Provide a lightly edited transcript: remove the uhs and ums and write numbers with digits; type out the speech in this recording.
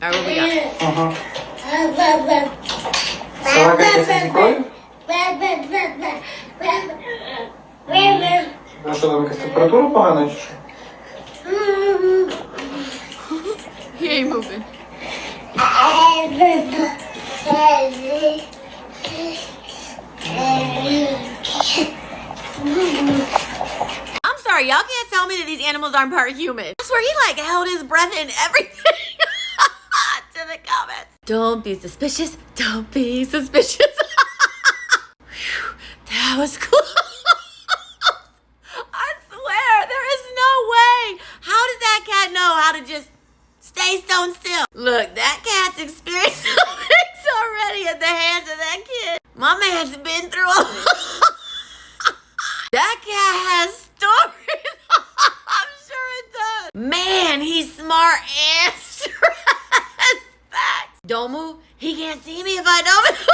Alright, what we got? Салага с кровью? Ну що, там якась температура погана чи що? He ain't moving. I'm sorry, y'all can't tell me that these animals aren't part human. I swear he like held his breath and everything. To the comments. Don't be suspicious. Don't be suspicious. Whew, that was close. I swear, there is no way. How did that cat know how to just stay stone still? Look, that cat's experienced some things already at the hands of that kid. My man's been through a That cat has stories. I'm sure it does. Man, he's smart and stressed. Facts. Don't move. He can't see me if I don't move.